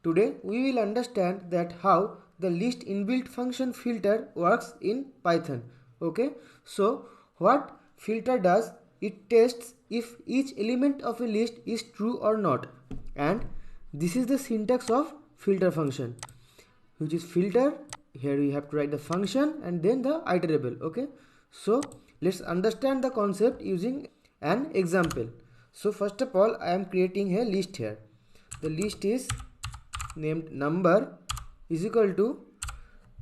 Today we will understand that how the list inbuilt function filter works in Python. Okay, so what filter does, it tests if each element of a list is true or not, and this is the syntax of filter function, which is filter. Here we have to write the function and then the iterable. Okay, so let's understand the concept using an example. So first of all, I am creating a list here. The list is named number is equal to,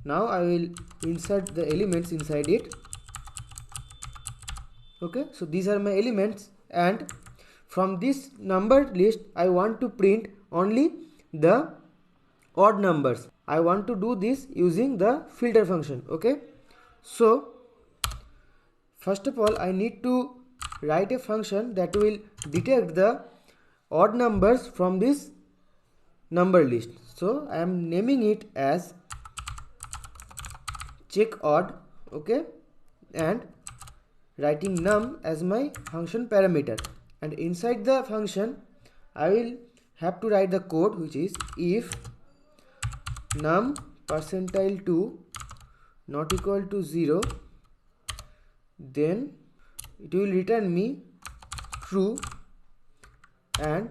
now I will insert the elements inside it. Okay, so these are my elements, and from this number list I want to print only the odd numbers. I want to do this using the filter function. Okay, so first of all I need to write a function that will detect the odd numbers from this number list. So I am naming it as check odd. Okay, and writing num as my function parameter, and inside the function I will have to write the code, which is if num %2 not equal to 0, then it will return me true, and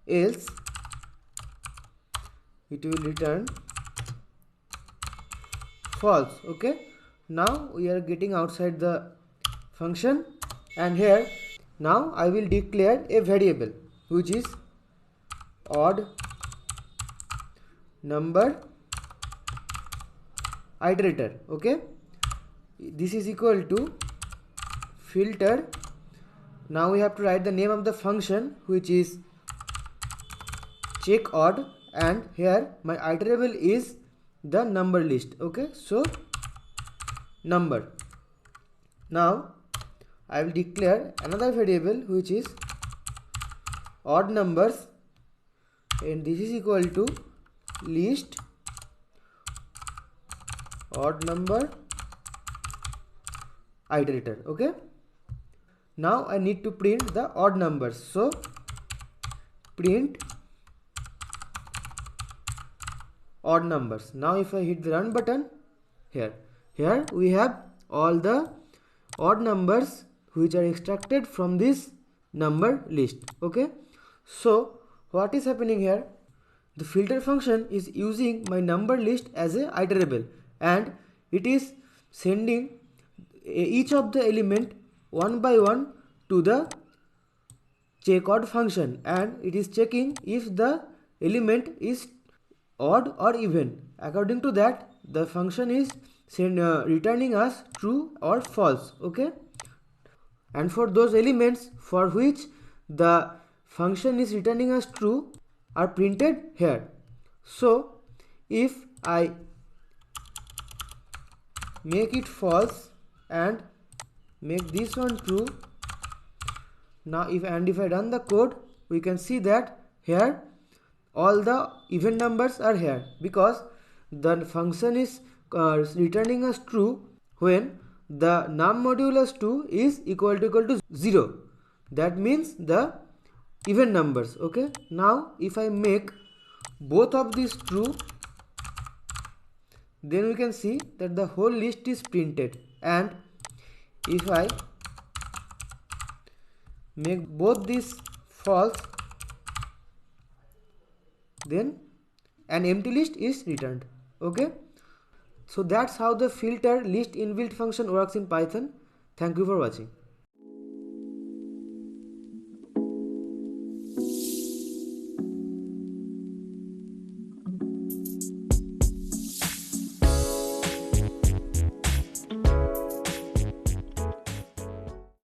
else it will return false. Okay, now we are getting outside the function, and here now I will declare a variable which is odd number iterator. Okay, this is equal to filter. Now we have to write the name of the function, which is check odd, and here my iterable is the number list. Okay, so number. Now I will declare another variable which is odd numbers, and this is equal to list odd number iterator. Okay, now I need to print the odd numbers, so print odd numbers. Now if I hit the run button, here we have all the odd numbers which are extracted from this number list. Okay, so what is happening here, the filter function is using my number list as a iterable, and it is sending each of the element one by one to the check odd function, and it is checking if the element is odd or even. According to that, the function is returning us true or false. Okay, and for those elements for which the function is returning us true are printed here. So if I make it false and make this one true, now if I run the code, we can see that here all the even numbers are here, because the function is returning us true when the num modulus 2 is equal to 0. That means the even numbers. Okay, now if I make both of these true, then we can see that the whole list is printed, and if I make both these false, then an empty list is returned. Okay, so that's how the filter list inbuilt function works in Python. Thank you for watching.